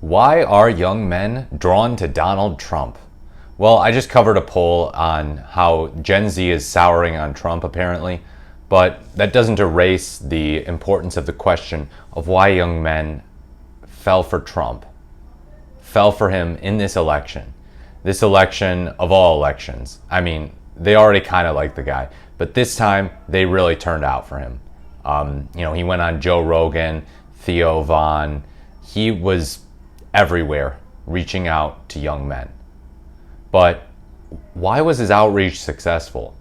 Why are young men drawn to Donald Trump? Well, I just covered a poll on how Gen Z is souring on Trump, apparently, but that doesn't erase the importance of the question of why young men fell for Trump, fell for him in this election. This election of all elections. I mean, they already kind of like the guy, but this time they really turned out for him. He went on Joe Rogan, Theo Vaughn. He was everywhere reaching out to young men. But why was his outreach successful?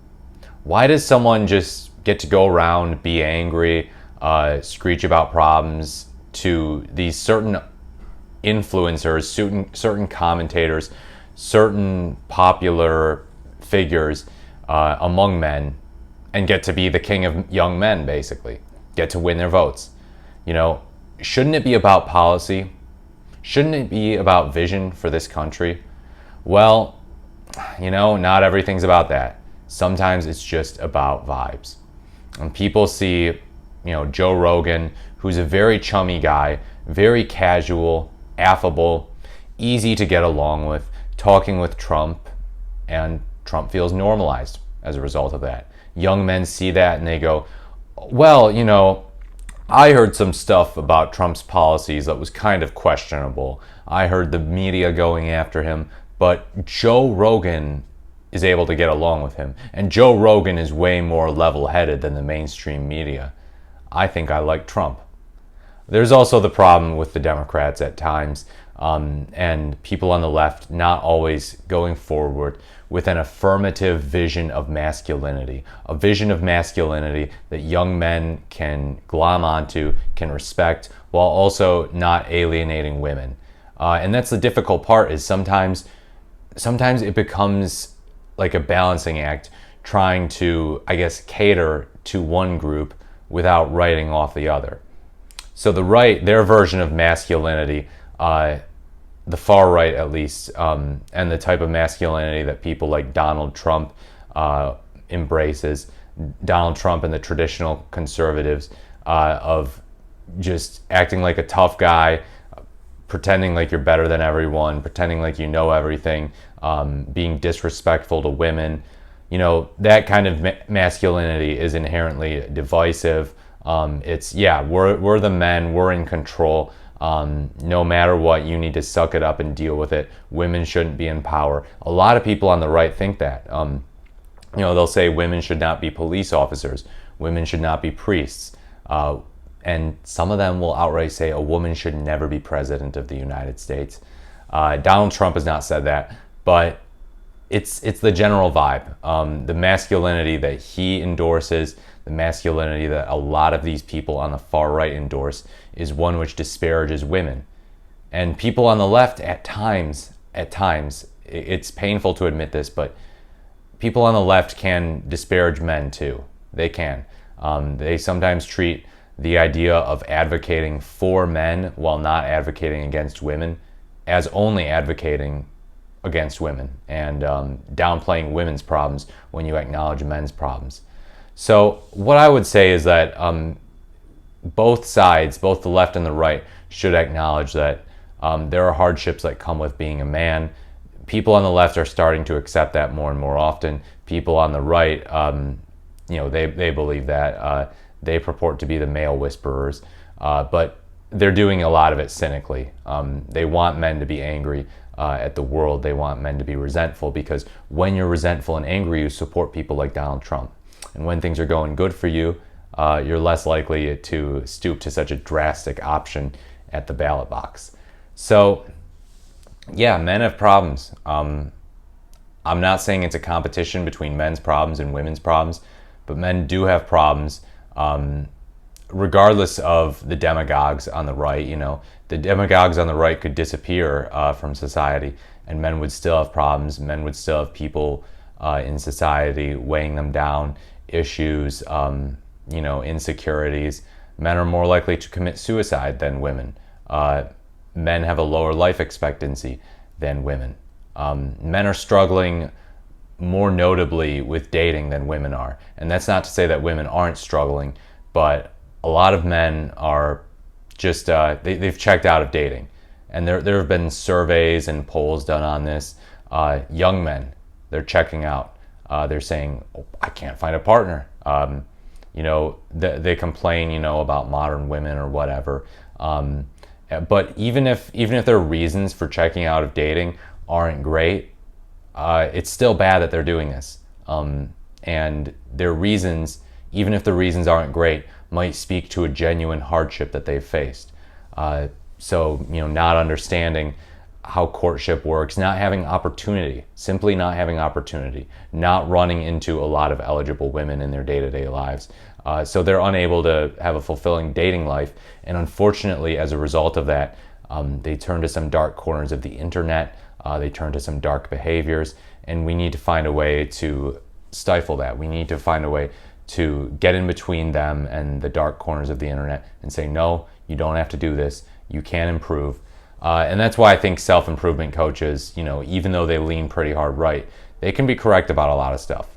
Why does someone just get to go around, be angry, screech about problems to these certain influencers, certain commentators, certain popular figures among men, and get to be the king of young men, basically, get to win their votes? Shouldn't it be about policy? Shouldn't it be about vision for this country? Well, not everything's about that. Sometimes it's just about vibes. And people see, Joe Rogan, who's a very chummy guy, very casual, affable, easy to get along with, talking with Trump, and Trump feels normalized as a result of that. Young men see that and they go, well, I heard some stuff about Trump's policies that was kind of questionable. I heard the media going after him, but Joe Rogan is able to get along with him. And Joe Rogan is way more level-headed than the mainstream media. I think I like Trump. There's also the problem with the Democrats at times, and people on the left not always going forward with an affirmative vision of masculinity, a vision of masculinity that young men can glom onto, can respect, while also not alienating women. And that's the difficult part, is sometimes it becomes like a balancing act, trying to, cater to one group without writing off the other. So the right, their version of masculinity, the far right at least, and the type of masculinity that people like Donald Trump embraces, Donald Trump and the traditional conservatives, of just acting like a tough guy, pretending like you're better than everyone, pretending like you know everything, being disrespectful to women. That kind of masculinity is inherently divisive. We're the men, we're in control. No matter what, you need to suck it up and deal with it. Women shouldn't be in power. A lot of people on the right think that. They'll say women should not be police officers. Women should not be priests. And some of them will outright say a woman should never be president of the United States. Donald Trump has not said that, but it's the general vibe. The masculinity that he endorses, the masculinity that a lot of these people on the far right endorse, is one which disparages women. And people on the left at times, it's painful to admit this, but people on the left can disparage men too. They can. They sometimes treat the idea of advocating for men while not advocating against women as only advocating against women, and downplaying women's problems when you acknowledge men's problems. So what I would say is that both sides, both the left and the right, should acknowledge that there are hardships that come with being a man. People on the left are starting to accept that more and more often. People on the right, they believe that. They purport to be the male whisperers, but they're doing a lot of it cynically. They want men to be angry at the world. They want men to be resentful, because when you're resentful and angry, you support people like Donald Trump. And when things are going good for you, you're less likely to stoop to such a drastic option at the ballot box. So, yeah, men have problems. I'm not saying it's a competition between men's problems and women's problems, but men do have problems. Regardless of the demagogues on the right, the demagogues on the right could disappear from society, and men would still have problems. Men would still have people in society weighing them down, issues, insecurities. Men are more likely to commit suicide than women. Men have a lower life expectancy than women. Men are struggling more notably with dating than women are. And that's not to say that women aren't struggling, but a lot of men are just, they've checked out of dating. and there have been surveys and polls done on this. Young men, they're checking out. They're saying, oh, I can't find a partner. They complain, about modern women or whatever. But even if their reasons for checking out of dating aren't great, it's still bad that they're doing this. And their reasons, even if the reasons aren't great, might speak to a genuine hardship that they've faced. So, not understanding how courtship works, not having opportunity, simply not having opportunity, not running into a lot of eligible women in their day-to-day lives. So they're unable to have a fulfilling dating life. And unfortunately, as a result of that, they turn to some dark corners of the internet. They turn to some dark behaviors. And we need to find a way to stifle that. We need to find a way to get in between them and the dark corners of the internet and say, no, you don't have to do this. You can improve. And that's why I think self-improvement coaches, even though they lean pretty hard right, they can be correct about a lot of stuff.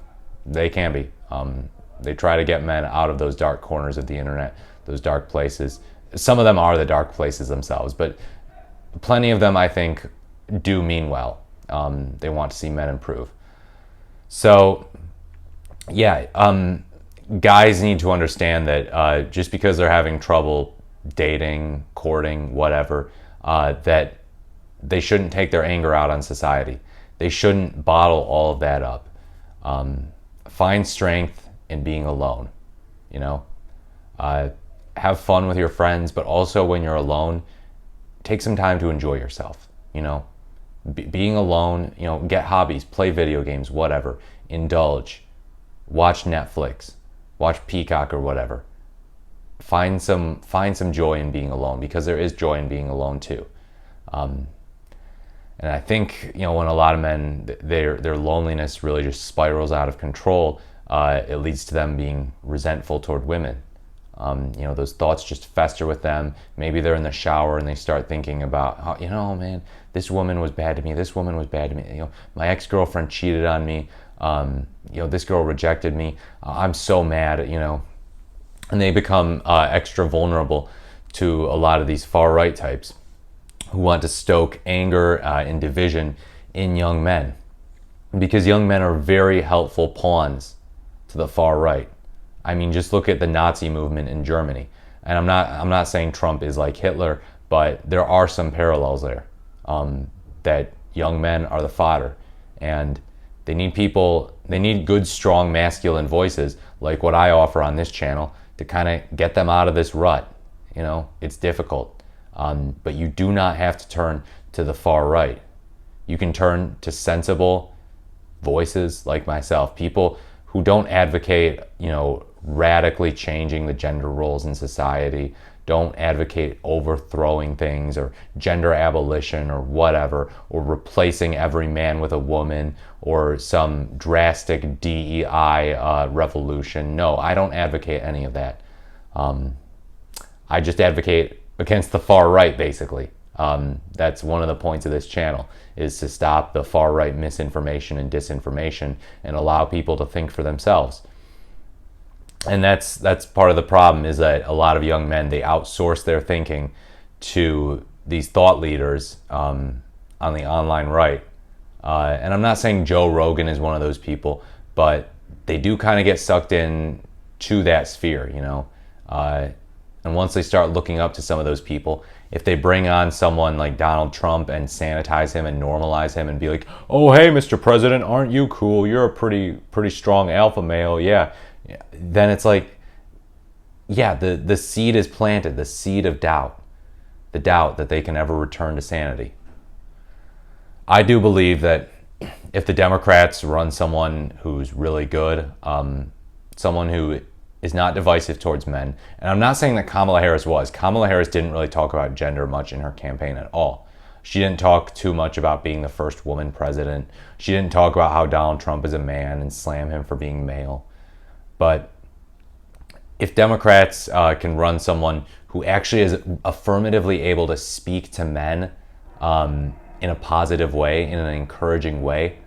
They can be. They try to get men out of those dark corners of the internet, those dark places. Some of them are the dark places themselves, but plenty of them, I think, do mean well. They want to see men improve. So, yeah, guys need to understand that just because they're having trouble dating, courting, whatever, that they shouldn't take their anger out on society. They shouldn't bottle all of that up. Find strength in being alone, have fun with your friends, but also when you're alone, take some time to enjoy yourself, being alone, get hobbies, play video games, whatever, indulge, watch Netflix, watch Peacock or whatever. Find some joy in being alone, because there is joy in being alone too. And I think, when a lot of men, their loneliness really just spirals out of control, it leads to them being resentful toward women. Those thoughts just fester with them. Maybe they're in the shower and they start thinking about, man, this woman was bad to me. This woman was bad to me. My ex-girlfriend cheated on me. This girl rejected me. I'm so mad, And they become extra vulnerable to a lot of these far-right types who want to stoke anger and division in young men. Because young men are very helpful pawns to the far right. I mean, just look at the Nazi movement in Germany. And I'm not saying Trump is like Hitler, but there are some parallels there. That young men are the fodder, and they need good, strong, masculine voices like what I offer on this channel to kind of get them out of this rut. It's difficult, but you do not have to turn to the far right. You can turn to sensible voices like myself, people who don't advocate, radically changing the gender roles in society, don't advocate overthrowing things or gender abolition or whatever, or replacing every man with a woman or some drastic DEI revolution. No, I don't advocate any of that. I just advocate against the far right, basically. That's one of the points of this channel, is to stop the far right misinformation and disinformation and allow people to think for themselves. And that's part of the problem, is that a lot of young men, they outsource their thinking to these thought leaders on the online right. And I'm not saying Joe Rogan is one of those people, but they do kind of get sucked in to that sphere, and once they start looking up to some of those people, if they bring on someone like Donald Trump and sanitize him and normalize him and be like, oh, hey, Mr. President, aren't you cool? You're a pretty strong alpha male. Yeah. Then it's like, yeah, the seed is planted, the seed of doubt, the doubt that they can ever return to sanity. I do believe that if the Democrats run someone who's really good, someone who is not divisive towards men, and I'm not saying that Kamala Harris was. Kamala Harris didn't really talk about gender much in her campaign at all. She didn't talk too much about being the first woman president. She didn't talk about how Donald Trump is a man and slam him for being male. But if Democrats can run someone who actually is affirmatively able to speak to men in a positive way, in an encouraging way,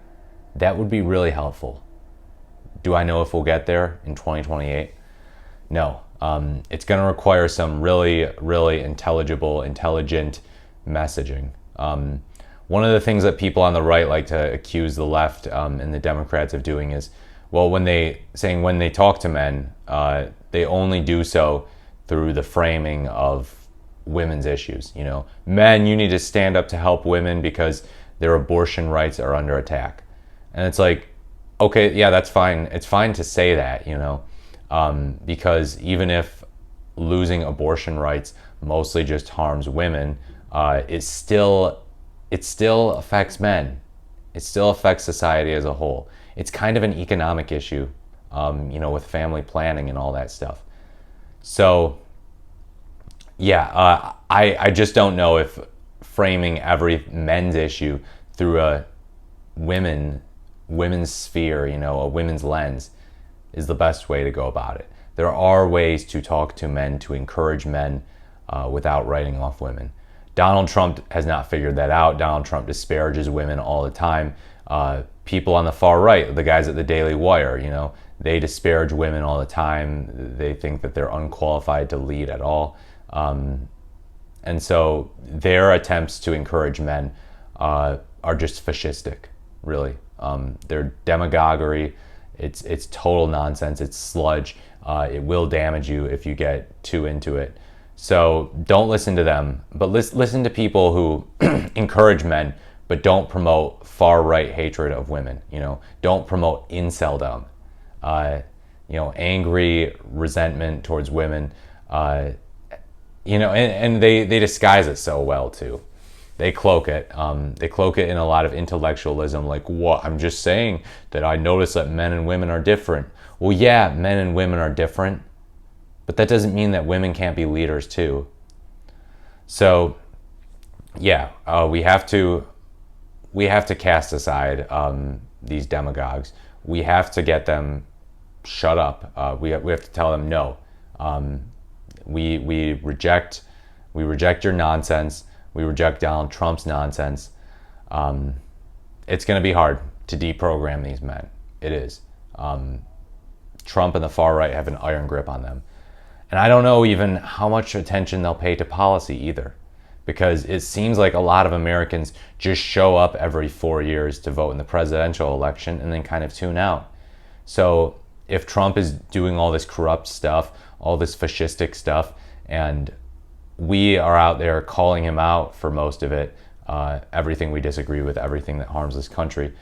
that would be really helpful. Do I know if we'll get there in 2028? No. It's going to require some really, really intelligent messaging. One of the things that people on the right like to accuse the left and the Democrats of doing is, well, when they talk to men, they only do so through the framing of women's issues. You know, men, you need to stand up to help women because their abortion rights are under attack. And it's like, okay, yeah, that's fine. It's fine to say that, you know, because even if losing abortion rights mostly just harms women, it still affects men. It still affects society as a whole. It's kind of an economic issue, you know, with family planning and all that stuff. So, yeah, I just don't know if framing every men's issue through a women's sphere, you know, a women's lens, is the best way to go about it. There are ways to talk to men, to encourage men without writing off women. Donald Trump has not figured that out. Donald Trump disparages women all the time. People on the far right, the guys at the Daily Wire, you know, they disparage women all the time. They think that they're unqualified to lead at all. And so their attempts to encourage men are just fascistic, really. They're demagoguery. It's total nonsense. It's sludge. It will damage you if you get too into it. So don't listen to them, but listen to people who encourage men, but don't promote far-right hatred of women. You know, don't promote inceldom. You know, angry resentment towards women. You know, and they disguise it so well too. They cloak it. They cloak it in a lot of intellectualism, like, what? I'm just saying that I notice that men and women are different. Well, yeah, men and women are different, but that doesn't mean that women can't be leaders too. So, yeah, we have to cast aside these demagogues. We have to get them shut up. We have to tell them no. We reject your nonsense. We reject Donald Trump's nonsense. It's going to be hard to deprogram these men. It is. Trump and the far right have an iron grip on them. And I don't know even how much attention they'll pay to policy either, because it seems like a lot of Americans just show up every 4 years to vote in the presidential election and then kind of tune out. So if Trump is doing all this corrupt stuff, all this fascistic stuff, and we are out there calling him out for most of it, everything we disagree with, everything that harms this country,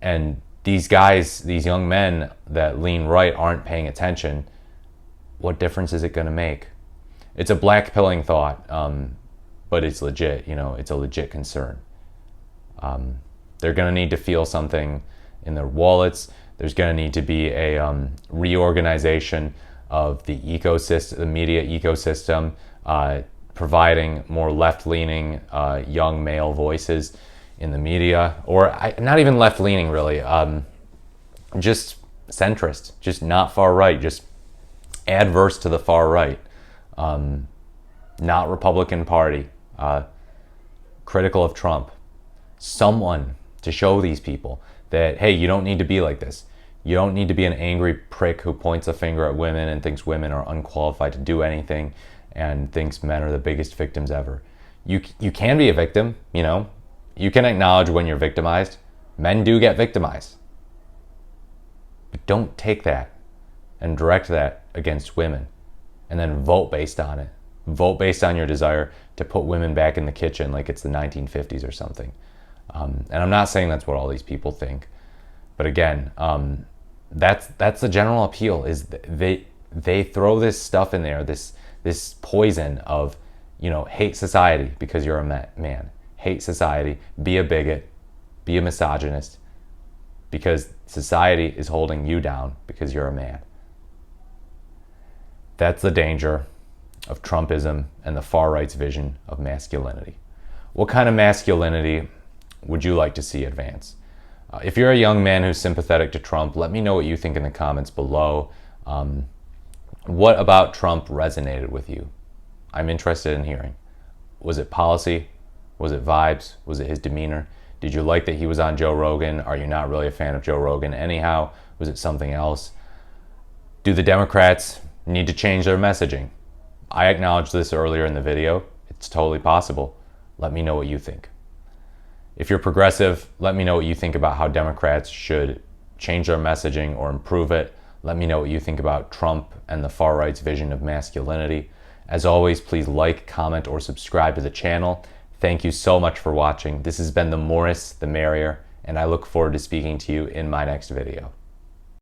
and these guys, these young men that lean right aren't paying attention, what difference is it going to make? It's a black-pilling thought, but it's legit. You know, it's a legit concern. They're going to need to feel something in their wallets. There's going to need to be a reorganization of the ecosystem, the media ecosystem, providing more left-leaning young male voices in the media, or not even left-leaning really, just centrist, just not far right, just adverse to the far right, not Republican Party, critical of Trump. Someone to show these people that, hey, you don't need to be like this. You don't need to be an angry prick who points a finger at women and thinks women are unqualified to do anything and thinks men are the biggest victims ever. You can be a victim, you know. You can acknowledge when you're victimized. Men do get victimized. But don't take that and direct that against women and then vote based on it. Vote based on your desire to put women back in the kitchen like it's the 1950s or something. And I'm not saying that's what all these people think. But again, that's the general appeal, is they throw this stuff in there, this poison of, you know, hate society because you're a man. Hate society, be a bigot, be a misogynist, because society is holding you down because you're a man. That's the danger of Trumpism and the far right's vision of masculinity. What kind of masculinity would you like to see advance? If you're a young man who's sympathetic to Trump, let me know what you think in the comments below. What about Trump resonated with you? I'm interested in hearing. Was it policy? Was it vibes? Was it his demeanor? Did you like that he was on Joe Rogan? Are you not really a fan of Joe Rogan anyhow? Was it something else? Do the Democrats need to change their messaging? I acknowledged this earlier in the video. It's totally possible. Let me know what you think. If you're progressive, let me know what you think about how Democrats should change their messaging or improve it. Let me know what you think about Trump and the far right's vision of masculinity. As always, please like, comment, or subscribe to the channel. Thank you so much for watching. This has been The Morris, the Merrier, and I look forward to speaking to you in my next video.